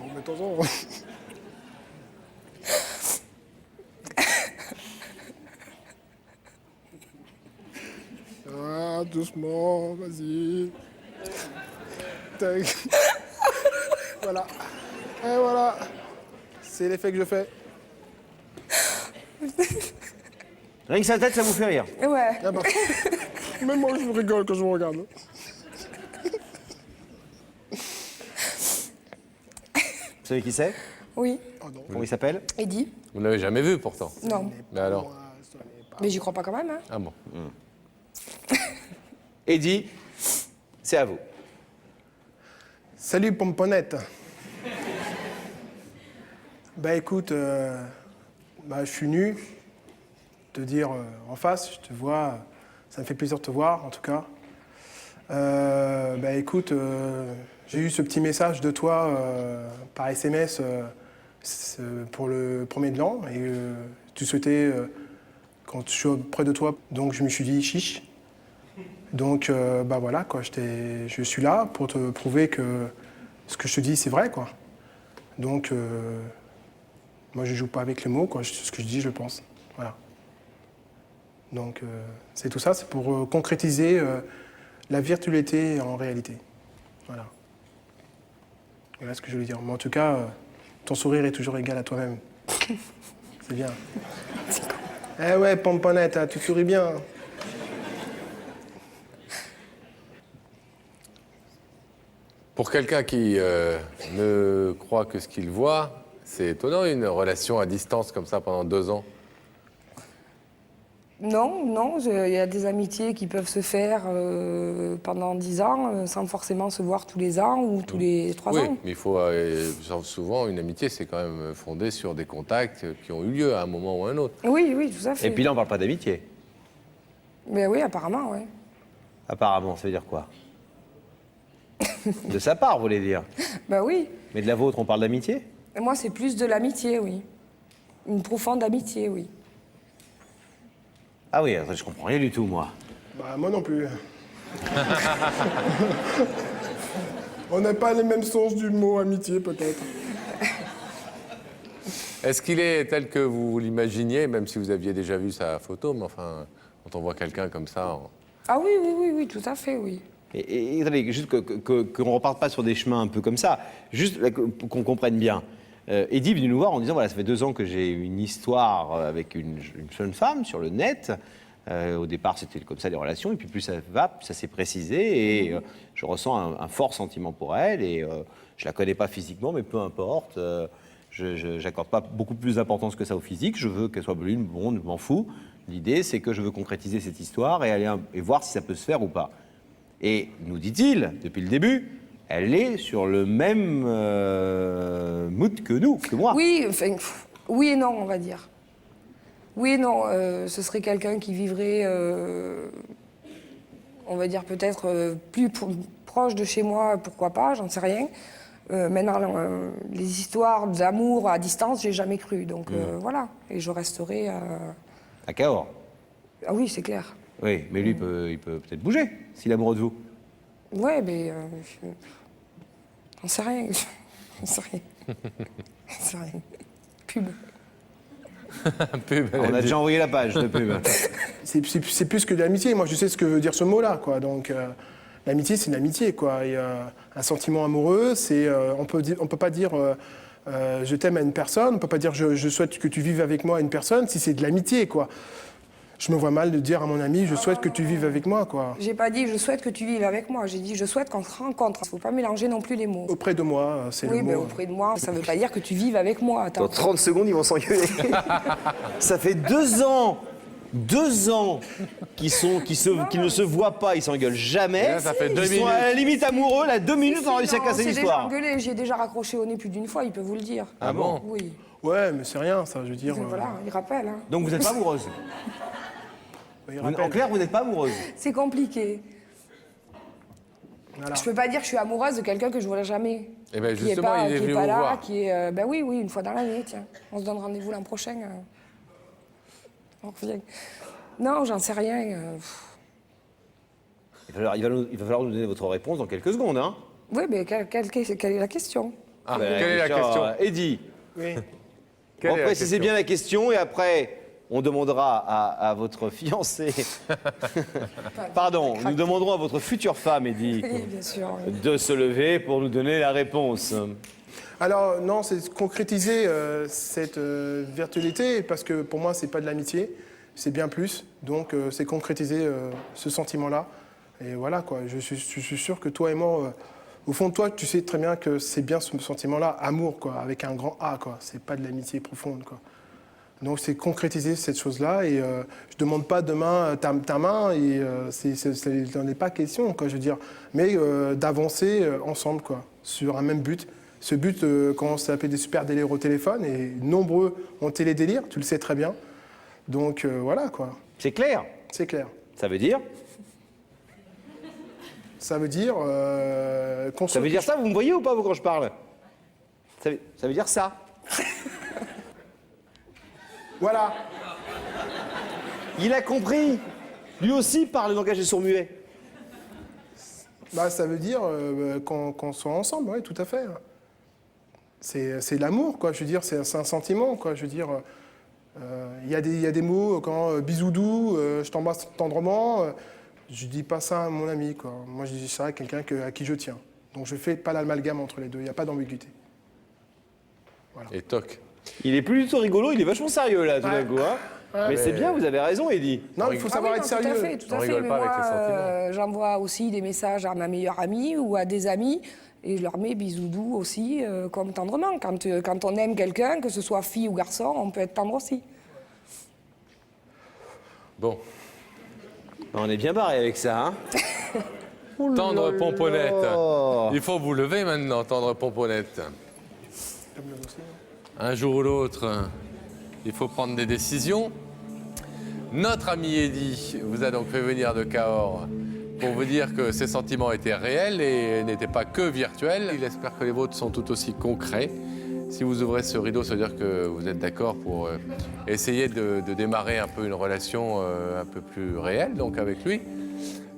Remettons-en. Ah, doucement, vas-y. Tac. Voilà. Et voilà. C'est l'effet que je fais. Rien que sa tête, ça vous fait rire. Ouais. Ah bah. Même moi, je rigole quand je vous regarde. Vous savez qui c'est? Oui. Oh non. Comment il s'appelle? Eddie? Vous ne l'avez jamais vu pourtant. Non. Mais alors? Moi, ce n'est pas- Mais j'y crois pas quand même, hein. Ah bon. Eddie, c'est à vous. Salut, Pomponnette. Bah écoute, je suis venu te dire en face, je te vois, ça me fait plaisir de te voir en tout cas. Bah écoute, j'ai eu ce petit message de toi par SMS pour le 1er de l'an et tu souhaitais quand je suis près de toi, donc je me suis dit chiche. Donc bah voilà quoi, je suis là pour te prouver que ce que je te dis c'est vrai quoi. Donc moi je joue pas avec les mots quoi, ce que je dis je pense. Voilà. Donc c'est tout ça, c'est pour concrétiser la virtualité en réalité. Voilà. Voilà ce que je voulais dire. Mais en tout cas, ton sourire est toujours égal à toi-même. C'est bien. Eh ouais, Pomponnette, hein, tu souris bien. Pour quelqu'un qui ne croit que ce qu'il voit, c'est étonnant une relation à distance comme ça pendant 2 ans. Non, il y a des amitiés qui peuvent se faire pendant 10 ans sans forcément se voir tous les ans ou tous les 3 Oui, ans. mais il faut souvent une amitié, c'est quand même fondé sur des contacts qui ont eu lieu à un moment ou à un autre. Oui, tout à fait. Et puis là, on parle pas d'amitié. Mais oui, apparemment, oui. Apparemment, ça veut dire quoi? De sa part, vous voulez dire. Bah oui. Mais de la vôtre, on parle d'amitié? Et moi, c'est plus de l'amitié, oui. Une profonde amitié, oui. Ah oui, je comprends rien du tout, moi. Bah moi non plus. On n'a pas les mêmes sens du mot amitié peut-être. Est-ce qu'il est tel que vous l'imaginiez, même si vous aviez déjà vu sa photo, mais enfin, quand on voit quelqu'un comme ça... Ah oui, tout à fait, oui. Et attendez, juste qu'on ne reparte pas sur des chemins un peu comme ça, juste là, qu'on comprenne bien. Eddie est venu nous voir en disant, voilà, ça fait 2 ans que j'ai une histoire avec une jeune femme sur le net. Au départ, c'était comme ça les relations, et puis plus ça va, plus ça s'est précisé, et je ressens un fort sentiment pour elle, et je la connais pas physiquement, mais peu importe. Je n'accorde pas beaucoup plus d'importance que ça au physique. Je veux qu'elle soit brune, blonde, je m'en fous. L'idée, c'est que je veux concrétiser cette histoire et aller et voir si ça peut se faire ou pas. Et nous dit-il, depuis le début, elle est sur le même mood que nous, que moi. Oui, enfin, oui et non, on va dire. Oui et non, ce serait quelqu'un qui vivrait, on va dire peut-être plus proche de chez moi, pourquoi pas, j'en sais rien. Maintenant, les histoires d'amour à distance, j'ai jamais cru, donc voilà. Et je resterai... À Cahors. Ah oui, c'est clair. Oui, mais lui, il peut peut-être bouger, s'il est amoureux de vous. Ouais, mais... j'en sais rien. J'en sais rien. J'en sais rien. Pub. Pub, On a déjà envoyé la page de pub. C'est plus que de l'amitié. Moi, je sais ce que veut dire ce mot-là, quoi. Donc, l'amitié, c'est une amitié, quoi. Et, un sentiment amoureux, c'est, on peut pas dire je t'aime à une personne. On peut pas dire je souhaite que tu vives avec moi à une personne si c'est de l'amitié, quoi. Je me vois mal de dire à mon ami je souhaite que tu vives avec moi, quoi. J'ai pas dit je souhaite que tu vives avec moi, j'ai dit je souhaite qu'on se rencontre. Il faut pas mélanger non plus les mots. Auprès de moi, c'est Oui, le mais mot. auprès de moi, ça veut pas dire que tu vives avec moi. Attends. Dans 30 secondes, ils vont s'engueuler. Ça fait 2 ans 2 ans qu'ils ne se voient pas, ils s'engueulent jamais. Et là, ça fait 2 Ils sont minutes. à la limite amoureux, là, 2 minutes, on a réussi à Non, casser c'est déjà l'histoire. engueulé, j'ai déjà raccroché au nez plus d'une fois, il peut vous le dire. Ah bon? Oui. Ouais, mais c'est rien, ça, je veux dire. Voilà, il rappelle. Hein. Donc vous n'êtes pas amoureuse. Il En rappelle. clair, vous n'êtes pas amoureuse. C'est compliqué. Voilà. Je peux pas dire que je suis amoureuse de quelqu'un que je verrai jamais. Eh ben, Qui est justement, pas, il est qui est venu pas vous là, voir. qui est... ben oui, une fois dans l'année, tiens. On se donne rendez-vous l'an prochain. On revient. Non, j'en sais rien. Il va falloir nous donner votre réponse dans quelques secondes, hein. Oui, mais quelle est la question? Ah, quelle est la question Eddie, Oui. Quelle est la précisez question bien la question et après, on demandera à votre fiancée. Pardon, nous demanderons à votre future femme, Eddie, Oui, bien sûr. de se lever pour nous donner la réponse. Alors non, c'est concrétiser cette virtualité, parce que pour moi, c'est pas de l'amitié, c'est bien plus. Donc c'est concrétiser ce sentiment-là. Et voilà, quoi. Je suis sûr que toi et moi, au fond de toi, tu sais très bien que c'est bien ce sentiment-là, amour, quoi, avec un grand A, quoi. C'est pas de l'amitié profonde, quoi. Donc c'est concrétiser cette chose-là, et je demande pas demain ta main, et n'en est pas question, quoi, je veux dire, mais d'avancer ensemble, quoi, sur un même but. Ce but commence à s'appeler des super délires au téléphone, et nombreux ont télédélire, tu le sais très bien. Donc voilà, quoi, C'est clair. c'est clair. Ça veut dire Ça veut dire qu'on Ça veut dire ça, vous me voyez ou pas, vous, quand je parle ça veut dire ça. Voilà. Il a compris. Lui aussi parle le langage des sourds-muets. Bah, ça veut dire qu'on soit ensemble, oui, tout à fait. C'est l'amour, quoi. Je veux dire, c'est un sentiment, quoi. Je veux dire, il y a des mots quand bisous doux, je t'embrasse tendrement. Je dis pas ça à mon ami, quoi. Moi, je dis ça à quelqu'un à qui je tiens. Donc, je fais pas l'amalgame entre les deux. Il n'y a pas d'ambiguïté. Et toc. Il est plus du tout rigolo, il est vachement sérieux là, tout d'un coup. Hein. Mais c'est bien, vous avez raison, Eddie. Non, il faut savoir oui, être non, sérieux. Tout à fait, tout On à fait. rigole Mais pas moi, avec les sentiments. j'envoie aussi des messages à ma meilleure amie ou à des amis et je leur mets bisous doux aussi, comme tendrement. Quand on aime quelqu'un, que ce soit fille ou garçon, on peut être tendre aussi. Bon, On est bien barré avec ça. Hein. tendre pomponnette. Il faut vous lever maintenant, tendre pomponnette. Un jour ou l'autre, il faut prendre des décisions. Notre ami Eddy vous a donc fait venir de Cahors pour vous dire que ses sentiments étaient réels et n'étaient pas que virtuels. Il espère que les vôtres sont tout aussi concrets. Si vous ouvrez ce rideau, ça veut dire que vous êtes d'accord pour essayer de démarrer un peu une relation un peu plus réelle, donc avec lui.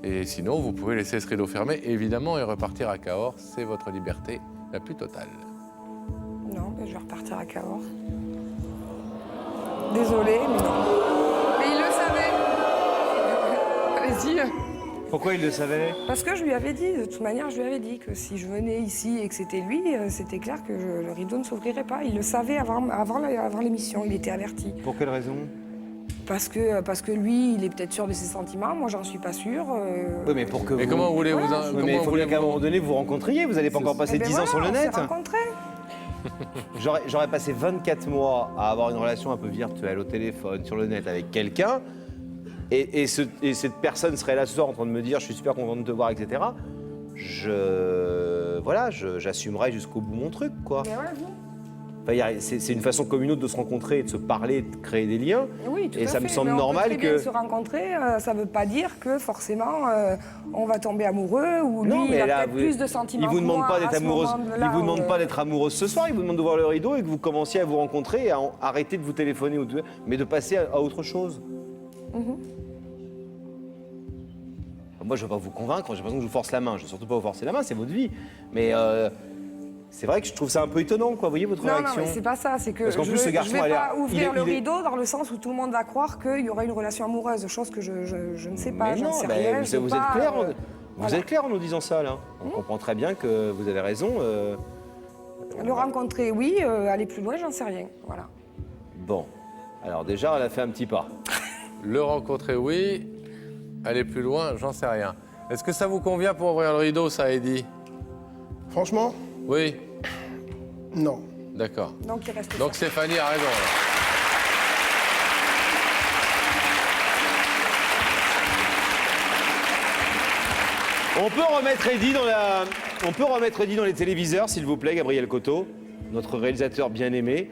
Et sinon, vous pouvez laisser ce rideau fermé, évidemment, et repartir à Cahors. C'est votre liberté la plus totale. Non, mais je vais repartir à Cahors. Désolée, mais non. Mais il le savait. Allez-y. Pourquoi il le savait? Parce que je lui avais dit, de toute manière, je lui avais dit que si je venais ici et que c'était lui, c'était clair que le rideau ne s'ouvrirait pas. Il le savait avant l'émission, il était averti. Pour quelle raison? Parce que lui, il est peut-être sûr de ses sentiments, moi j'en suis pas sûre. Oui, mais pour que Et vous... comment voulez-vous... Voilà, Oui, mais il faut bien qu'à un moment donné, vous rencontriez. Vous n'allez pas encore passer Eh ben 10 ans sur le voilà, net. On s'est rencontrés. J'aurais passé 24 mois à avoir une relation un peu virtuelle, au téléphone, sur le net, avec quelqu'un, et cette personne serait là ce soir en train de me dire « je suis super content de te voir », etc. J'assumerais jusqu'au bout mon truc, quoi. Mais ouais, vous. Enfin, c'est une façon comme une autre de se rencontrer, de se parler, de créer des liens. Oui, tout et à ça fait. me semble Mais on peut normal très bien que... se rencontrer, ça ne veut pas dire que forcément on va tomber amoureux ou lui Non, il mais a là, peut-être plus de sentiments. il vous que demande moi pas d'être à ce amoureuse. moment-là Il vous demande où, pas d'être amoureuse ce soir. Il vous demande de voir le rideau et que vous commenciez à vous rencontrer et à arrêter de vous téléphoner mais de passer à autre chose. Moi, je ne veux pas vous convaincre. J'ai l'impression que je vous force la main. Je ne veux surtout pas vous forcer la main. C'est votre vie. Mais c'est vrai que je trouve ça un peu étonnant, quoi. Vous voyez votre Non, réaction? mais c'est pas ça. C'est que Parce qu'en je plus, ce ne garçon vais a l'air- pas ouvrir il le est- rideau dans le sens où tout le monde va croire qu'il y aura une relation amoureuse, chose que je ne sais pas. Mais j'en non, sais ben, rien, vous, je sais vous pas, êtes clair. Vous voilà. êtes clair en nous disant ça, là. On comprend très bien que vous avez raison. Le rencontrer, oui. Aller plus loin, j'en sais rien. Voilà. Bon. Alors déjà, elle a fait un petit pas. Le rencontrer, oui. Aller plus loin, j'en sais rien. Est-ce que ça vous convient pour ouvrir le rideau, ça, Eddy? Franchement, Oui, non. d'accord. Donc il reste Donc ça. Stéphanie a raison. alors. On peut remettre Eddy dans les téléviseurs, s'il vous plaît, Gabriel Coteau, notre réalisateur bien aimé.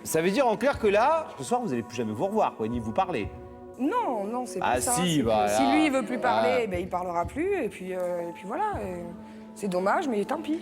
Ça veut dire en clair que là, ce soir, vous n'allez plus jamais vous revoir, quoi, ni vous parler. Non, non, c'est pas Ah, ça. si, c'est que voilà. si lui il veut plus parler, Ah. eh ben, il parlera plus et puis voilà. C'est dommage, mais tant pis.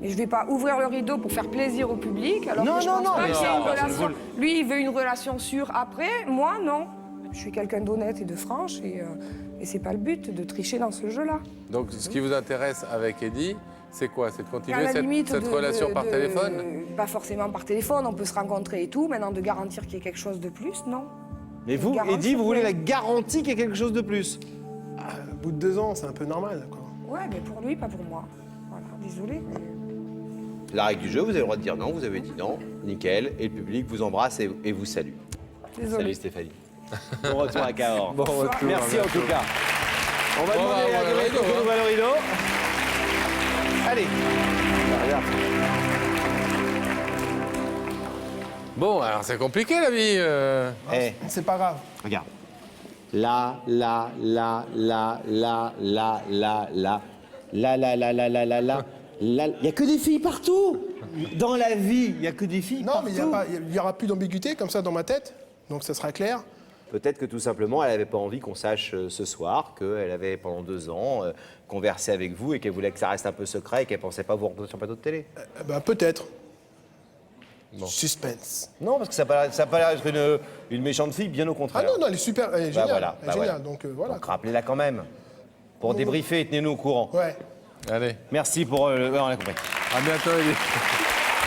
Mais je vais pas ouvrir le rideau pour faire plaisir au public. Alors Non, que je non, pense non, pas mais que c'est ça, une personne relation. veut Lui, il veut une relation sûre après. Moi, non. Je suis quelqu'un d'honnête et de franche et c'est pas le but de tricher dans ce jeu-là. Donc ce qui vous intéresse avec Eddy, c'est quoi? C'est de À continuer la cette, limite cette relation par téléphone? Pas forcément par téléphone, on peut se rencontrer et tout. Maintenant, de garantir qu'il y ait quelque chose de plus, non. Mais vous, Garantie, Eddy, vous voulez ouais. la garantie qu'il y a quelque chose de plus? Au bout de 2 ans, c'est un peu normal, quoi. Ouais, mais pour lui, pas pour moi. Voilà, désolé. La règle du jeu, vous avez le droit de dire non, vous avez dit non, nickel, et le public vous embrasse et vous salue. Désolé. Salut Stéphanie. Bon retour à Cahors. Bon retour, Merci à en tout bientôt. cas. On va Bon, demander bah, à Valorido, Coco hein. Valorido. Allez. Regarde. Bon, alors c'est compliqué la vie. Eh, C'est pas grave. regarde. Là. Il n'y a que des filles partout. Dans la vie, il n'y a que des filles Non, partout. mais il n'y aura plus d'ambiguïté comme ça dans ma tête, donc ça sera clair. Peut-être que tout simplement, elle n'avait pas envie qu'on sache ce soir qu'elle avait pendant 2 ans conversé avec vous et qu'elle voulait que ça reste un peu secret et qu'elle pensait pas vous retrouver sur le plateau de télé. Peut-être. Suspense. Non, parce que ça n'a pas l'air d'être une méchante fille, bien au Ah contraire. non, elle est super, elle est géniale. voilà, elle est bah géniale, voilà. donc voilà. Donc rappelez-la quand même. Pour débriefer et tenez-nous au courant. Ouais. Allez, Merci pour on a compris. à bientôt Eddie.